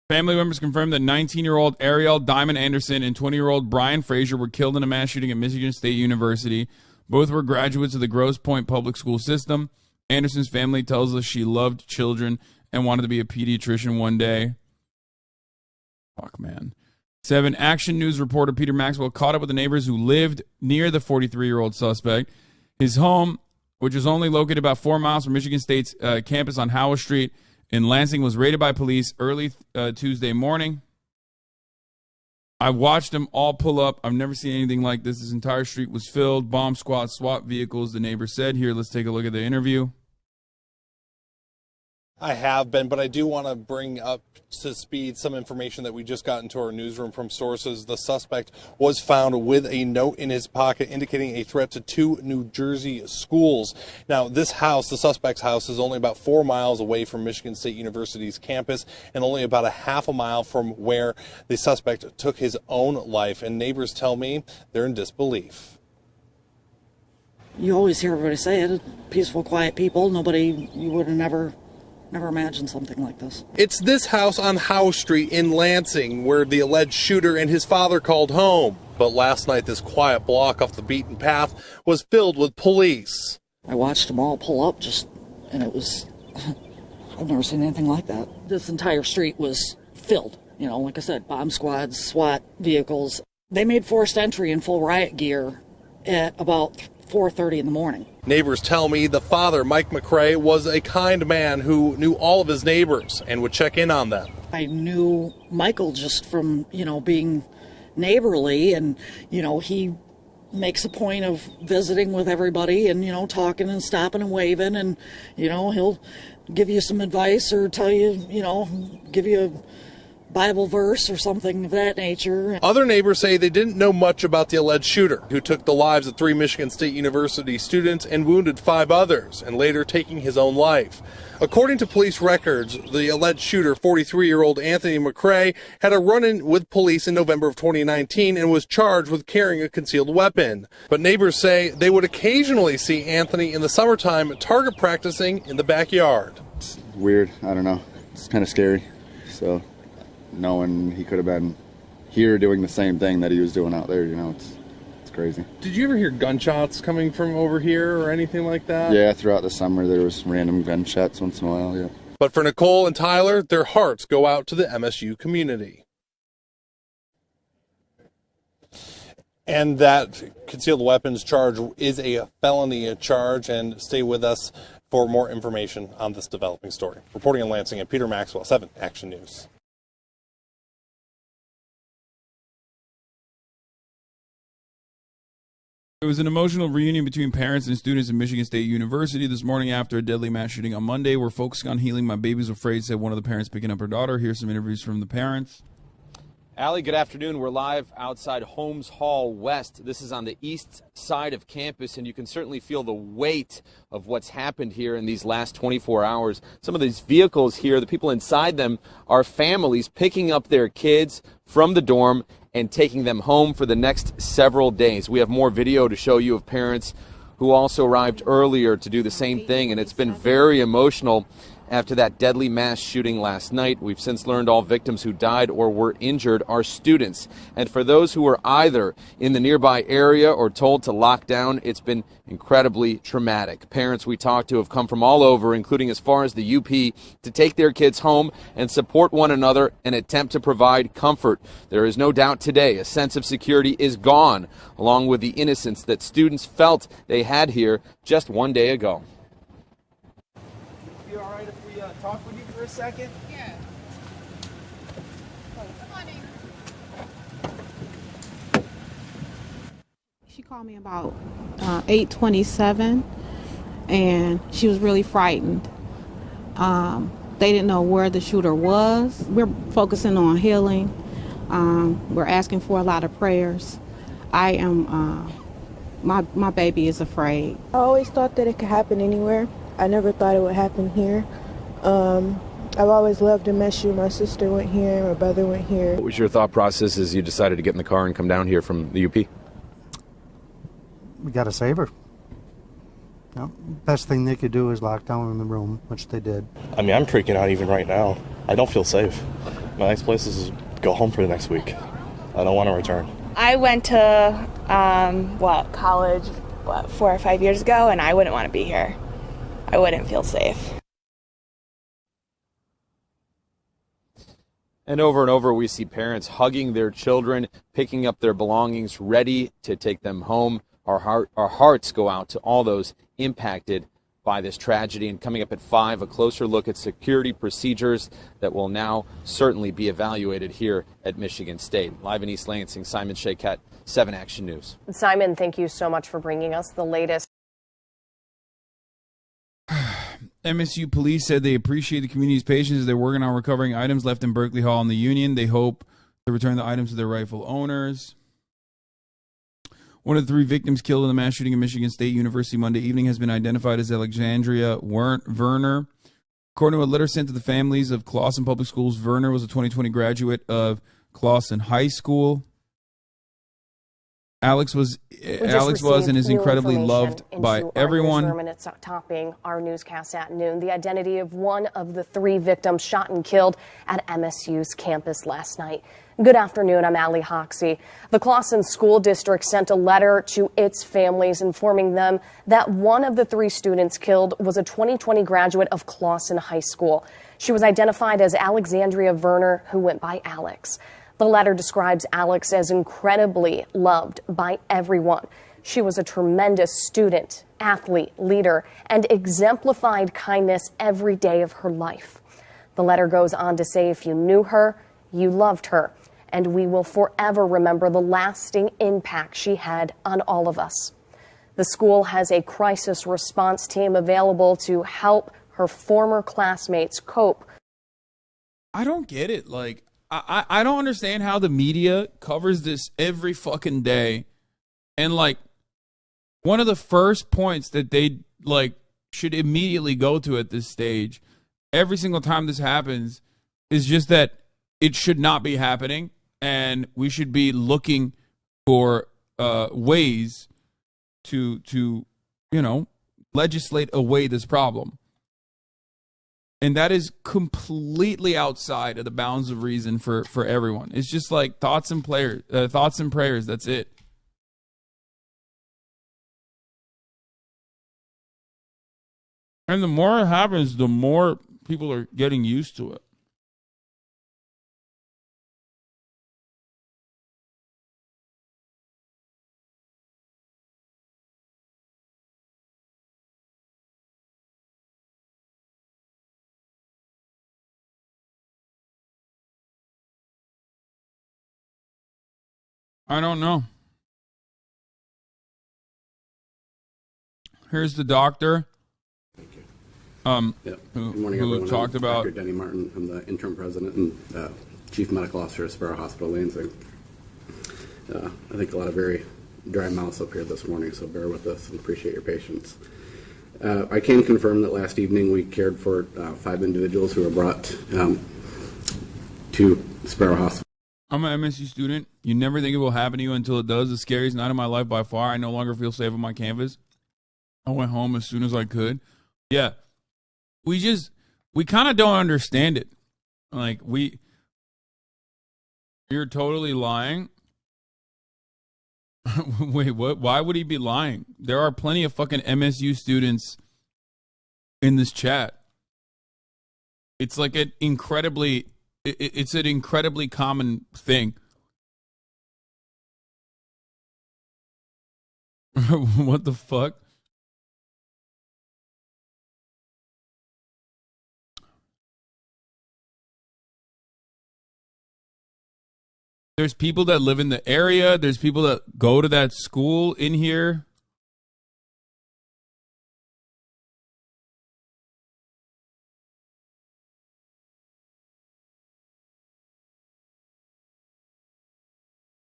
Family members confirmed that 19-year-old Ariel Diamond Anderson and 20-year-old Brian Frazier were killed in a mass shooting at Michigan State University. Both were graduates of the Grosse Pointe public school system. Anderson's family tells us she loved children and wanted to be a pediatrician one day. Fuck, man. 7, Action News reporter Peter Maxwell caught up with the neighbors who lived near the 43-year-old suspect. His home, which is only located about 4 miles from Michigan State's campus on Howell Street in Lansing, was raided by police early Tuesday morning. I watched them all pull up. I've never seen anything like this. This entire street was filled. Bomb squad, SWAT vehicles, the neighbor said. Here, let's take a look at the interview. I have been, but I do want to bring up to speed some information that we just got into our newsroom from sources. The suspect was found with a note in his pocket indicating a threat to 2 New Jersey schools. Now, this house, the suspect's house, is only about 4 miles away from Michigan State University's campus and only about a half a mile from where the suspect took his own life. And neighbors tell me they're in disbelief. You always hear everybody say it, peaceful, quiet people. You would have never imagined something like this. It's this house on Howe Street in Lansing where the alleged shooter and his father called home. But last night, this quiet block off the beaten path was filled with police. I watched them all pull up and it was, I've never seen anything like that. This entire street was filled. Like I said, bomb squads, SWAT vehicles. They made forced entry in full riot gear at about 4:30 in the morning. Neighbors tell me the father, Mike McRae, was a kind man who knew all of his neighbors and would check in on them. I knew Michael just from, being neighborly, and, he makes a point of visiting with everybody and, talking and stopping and waving, and, he'll give you some advice or tell you, give you Bible verse or something of that nature. Other neighbors say they didn't know much about the alleged shooter, who took the lives of 3 Michigan State University students and wounded 5 others, and later taking his own life. According to police records, the alleged shooter, 43-year-old Anthony McCrae, had a run-in with police in November of 2019 and was charged with carrying a concealed weapon. But neighbors say they would occasionally see Anthony in the summertime target practicing in the backyard. It's weird. I don't know. It's kind of scary. So knowing he could have been here doing the same thing that he was doing out there, you know, it's crazy. Did you ever hear gunshots coming from over here or anything like that? Yeah, throughout the summer there was random gunshots once in a while, yeah. But for Nicole and Tyler, their hearts go out to the MSU community. And that concealed weapons charge is a felony charge, and stay with us for more information on this developing story. Reporting in Lansing, Peter Maxwell, 7 Action News. It was an emotional reunion between parents and students at Michigan State University this morning after a deadly mass shooting on Monday. We're focusing on healing. My baby's afraid, said one of the parents picking up her daughter. Here's some interviews from the parents. Allie, good afternoon. We're live outside Holmes Hall West. This is on the east side of campus, and you can certainly feel the weight of what's happened here in these last 24 hours. Some of these vehicles here, the people inside them are families picking up their kids from the dorm and taking them home for the next several days. We have more video to show you of parents who also arrived earlier to do the same thing, and it's been very emotional after that deadly mass shooting last night. We've since learned all victims who died or were injured are students. And for those who were either in the nearby area or told to lock down, it's been incredibly traumatic. Parents we talked to have come from all over, including as far as the UP, to take their kids home and support one another and attempt to provide comfort. There is no doubt today a sense of security is gone, along with the innocence that students felt they had here just one day ago. Talk with you for a second? Yeah. She called me about 8:27, and she was really frightened. They didn't know where the shooter was. We're focusing on healing. We're asking for a lot of prayers. I am, my baby is afraid. I always thought that it could happen anywhere. I never thought it would happen here. I've always loved MSU. My sister went here, my brother went here. What was your thought process as you decided to get in the car and come down here from the UP? We got to save her. You know, best thing they could do is lock down in the room, which they did. I mean, I'm freaking out even right now. I don't feel safe. My next place is go home for the next week. I don't want to return. I went to, college, 4 or 5 years ago, and I wouldn't want to be here. I wouldn't feel safe. And over we see parents hugging their children, picking up their belongings, ready to take them home. Our hearts go out to all those impacted by this tragedy. And coming up at 5, a closer look at security procedures that will now certainly be evaluated here at Michigan State. Live in East Lansing, Simon Shayket, 7 Action News. Simon, thank you so much for bringing us the latest. MSU police said they appreciate the community's patience as they're working on recovering items left in Berkeley Hall in the Union. They hope to return the items to their rightful owners. One of the 3 victims killed in the mass shooting at Michigan State University Monday evening has been identified as Alexandria Werner. According to a letter sent to the families of Clawson Public Schools, Werner was a 2020 graduate of Clawson High School. Alex was and is incredibly loved by everyone. It's topping our newscast at noon. The identity of one of the 3 victims shot and killed at MSU's campus last night. Good afternoon. I'm Allie Hoxie. The Clawson School District sent a letter to its families informing them that one of the 3 students killed was a 2020 graduate of Clawson High School. She was identified as Alexandria Werner, who went by Alex. The letter describes Alex as incredibly loved by everyone. She was a tremendous student, athlete, leader, and exemplified kindness every day of her life. The letter goes on to say, if you knew her, you loved her, and we will forever remember the lasting impact she had on all of us. The school has a crisis response team available to help her former classmates cope. I don't get it. Like, I don't understand how the media covers this every fucking day. And like, one of the first points that they like should immediately go to at this stage, every single time this happens, is just that it should not be happening, and we should be looking for ways to legislate away this problem. And that is completely outside of the bounds of reason for everyone. It's just like thoughts and prayers. That's it. And the more it happens, the more people are getting used to it. I don't know. Here's the doctor. Good morning, who everyone. talked I'm about Dr. Denny Martin. I'm the interim president and chief medical officer at Sparrow Hospital, Lansing. I think a lot of very dry mouths up here this morning, so bear with us and appreciate your patience. I can confirm that last evening we cared for 5 individuals who were brought to Sparrow Hospital. I'm an MSU student. You never think it will happen to you until it does. The scariest night of my life by far. I no longer feel safe on my campus. I went home as soon as I could. Yeah. We kind of don't understand it. Like, you're totally lying. Wait, what? Why would he be lying? There are plenty of fucking MSU students in this chat. It's like it's an incredibly common thing. What the fuck? There's people that live in the area. There's people that go to that school in here.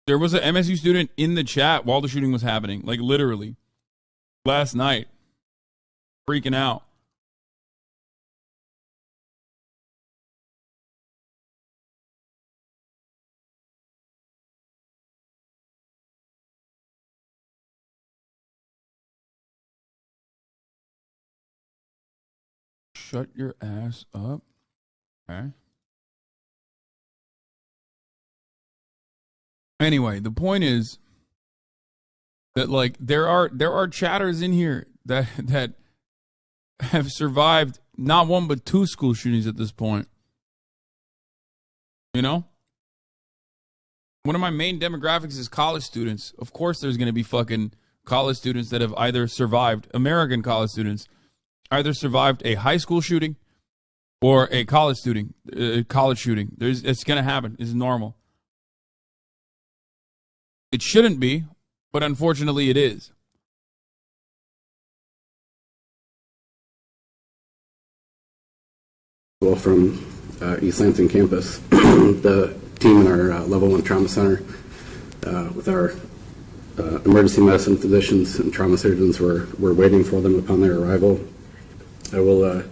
There was an MSU student in the chat while the shooting was happening, like literally, last night, freaking out. Shut your ass up. Okay. Anyway, the point is that like there are chatters in here that have survived not one but 2 school shootings at this point. You know? One of my main demographics is college students. Of course there's going to be fucking college students that have either survived, American college students, either survived a high school shooting or a college shooting. It's going to happen. It's normal. It shouldn't be, but unfortunately it is. Well, from East Lansing campus, the team in our level 1 trauma center with our emergency medicine physicians and trauma surgeons were waiting for them upon their arrival. I will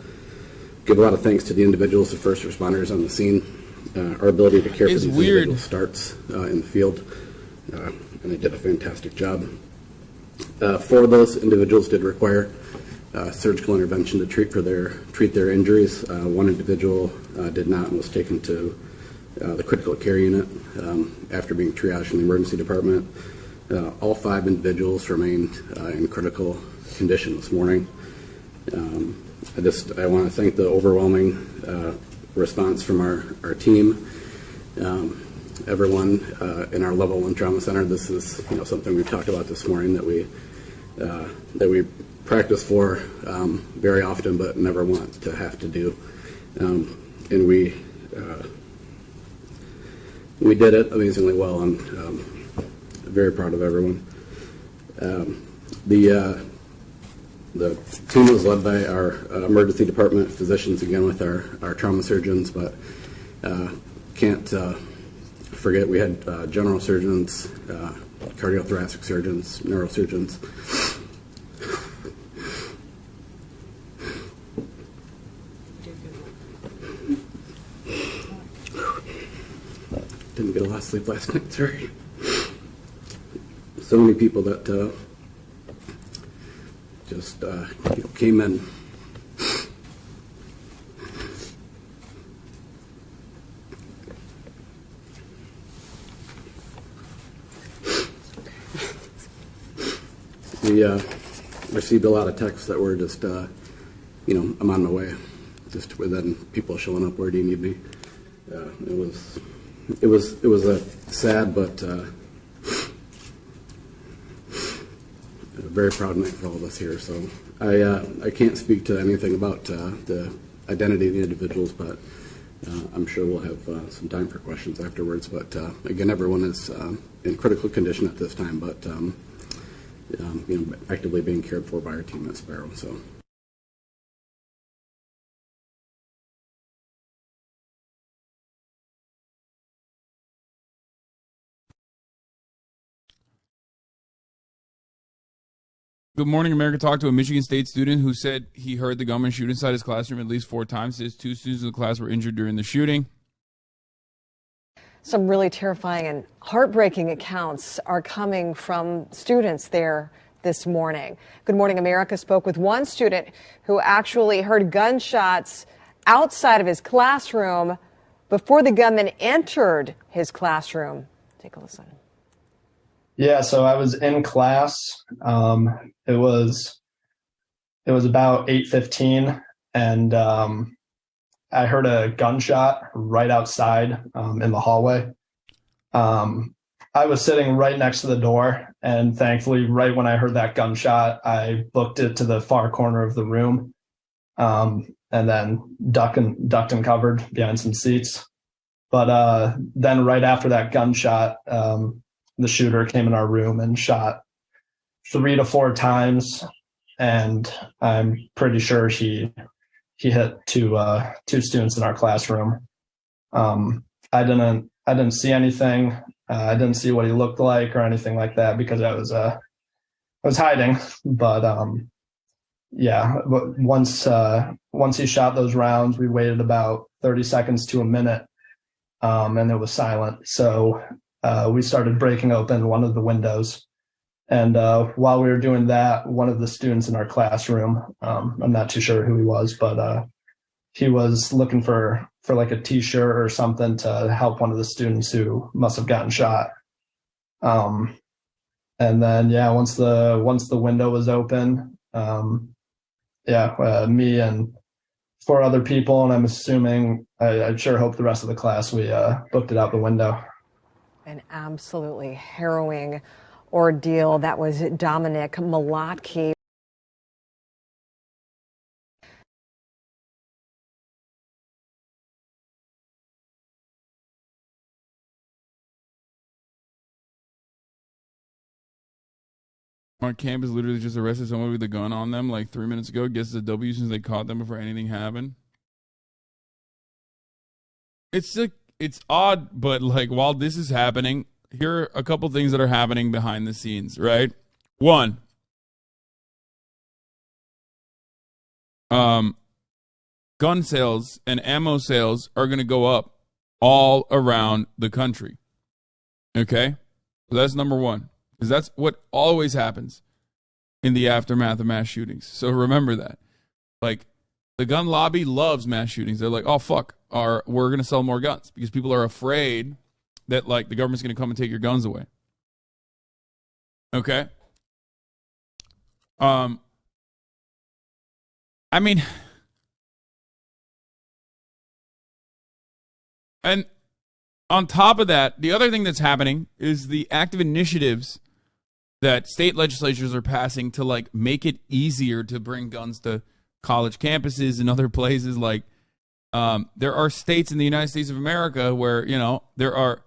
give a lot of thanks to the individuals, the first responders on the scene. Our ability to care for these individuals starts in the field, and they did a fantastic job. 4 of those individuals did require surgical intervention to treat their injuries. 1 individual did not and was taken to the critical care unit after being triaged in the emergency department. All 5 individuals remained in critical condition this morning. I want to thank the overwhelming response from our team. Everyone in our level 1 trauma center. This is something we've talked about this morning that we practice for very often, but never want to have to do. And we did it amazingly well. I'm very proud of everyone. The team was led by our emergency department physicians, again with our trauma surgeons, but can't forget we had general surgeons, cardiothoracic surgeons, neurosurgeons. Didn't get a lot of sleep last night, sorry. So many people that just came in. We received a lot of texts that were just, I'm on my way. Just within people showing up, where do you need me? It was a sad but a very proud night for all of us here. So I can't speak to anything about the identity of the individuals, but I'm sure we'll have some time for questions afterwards. But again, everyone is in critical condition at this time, but actively being cared for by our team at Sparrow. So. Good Morning America talked to a Michigan State student who said he heard the gunman shoot inside his classroom at least 4 times. His 2 students in the class were injured during the shooting. Some really terrifying and heartbreaking accounts are coming from students there this morning. Good Morning America spoke with one student who actually heard gunshots outside of his classroom before the gunman entered his classroom. Take a listen. Yeah, so I was in class. It was about 8:15, and I heard a gunshot right outside in the hallway. I was sitting right next to the door, and thankfully, right when I heard that gunshot, I booked it to the far corner of the room, and then ducked and covered behind some seats. But then right after that gunshot, the shooter came in our room and shot 3 to 4 times, and I'm pretty sure he hit two students in our classroom. I didn't see anything. I didn't see what he looked like or anything like that because I was hiding. But once he shot those rounds, we waited about 30 seconds to a minute, and it was silent. So we started breaking open one of the windows. And while we were doing that, one of the students in our classroom, I'm not too sure who he was, but he was looking for like a T-shirt or something to help one of the students who must have gotten shot. And then, once the window was open, me and 4 other people, and I'm assuming, I sure hope the rest of the class, we booked it out the window. An absolutely harrowing ordeal. That was Dominic Malotky. Our campus literally just arrested someone with a gun on them like 3 minutes ago. Guess the W since they caught them before anything happened. It's odd, but like while this is happening, here are a couple things that are happening behind the scenes, right? One, gun sales and ammo sales are going to go up all around the country. Okay? So that's number one. Because that's what always happens in the aftermath of mass shootings. So remember that. Like, the gun lobby loves mass shootings. They're like, oh, fuck, we're going to sell more guns. Because people are afraid that, like, the government's going to come and take your guns away. Okay? I mean, and on top of that, the other thing that's happening is the active initiatives that state legislatures are passing to like make it easier to bring guns to college campuses and other places. Like there are states in the United States of America where, you know, there are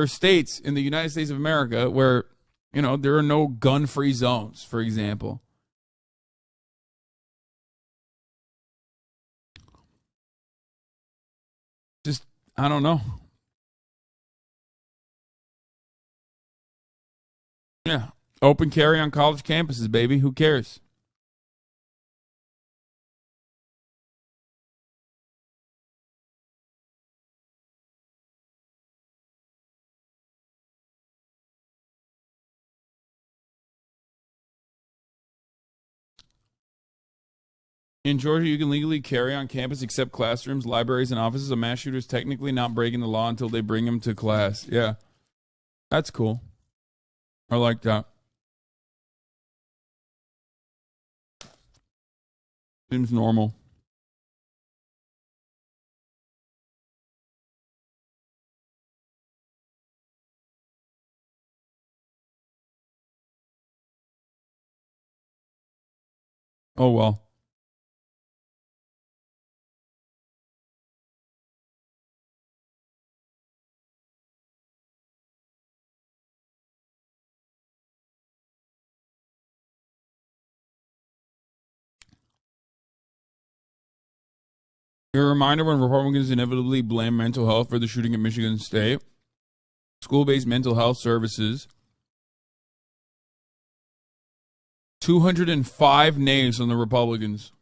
states in the United States of America where, you know, there are no gun-free zones, for example. I don't know. Yeah. Open carry on college campuses, baby. Who cares? In Georgia, you can legally carry on campus except classrooms, libraries, and offices. A mass shooter is technically not breaking the law until they bring him to class. Yeah. That's cool. I like that. Seems normal. Oh, well. A reminder when Republicans inevitably blame mental health for the shooting at Michigan State. School-based mental health services. 205 names on the Republicans.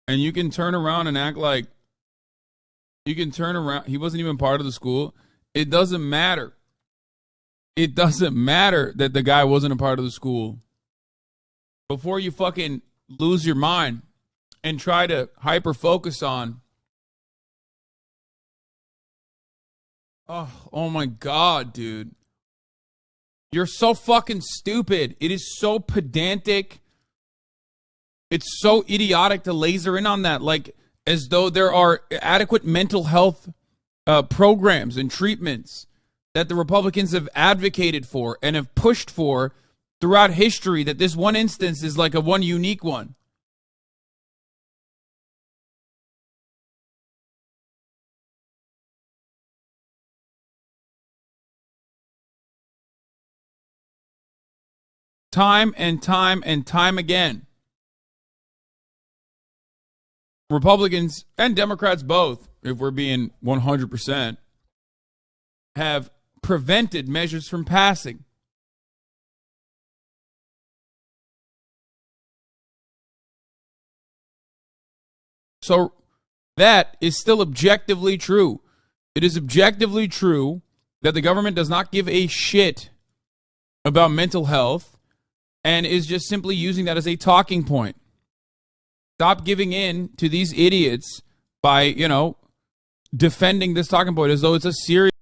And you can turn around and act like he wasn't even part of the school. It doesn't matter. It doesn't matter that the guy wasn't a part of the school. Before you fucking lose your mind and try to hyper focus on, oh my God, dude. You're so fucking stupid. It is so pedantic. It's so idiotic to laser in on that, like as though there are adequate mental health programs and treatments that the Republicans have advocated for and have pushed for throughout history, that this one instance is like a one unique one. Time and time and time again. Republicans and Democrats both, if we're being 100%, have prevented measures from passing. So that is still objectively true. It is objectively true that the government does not give a shit about mental health and is just simply using that as a talking point. Stop giving in to these idiots by, defending this talking point as though it's a serious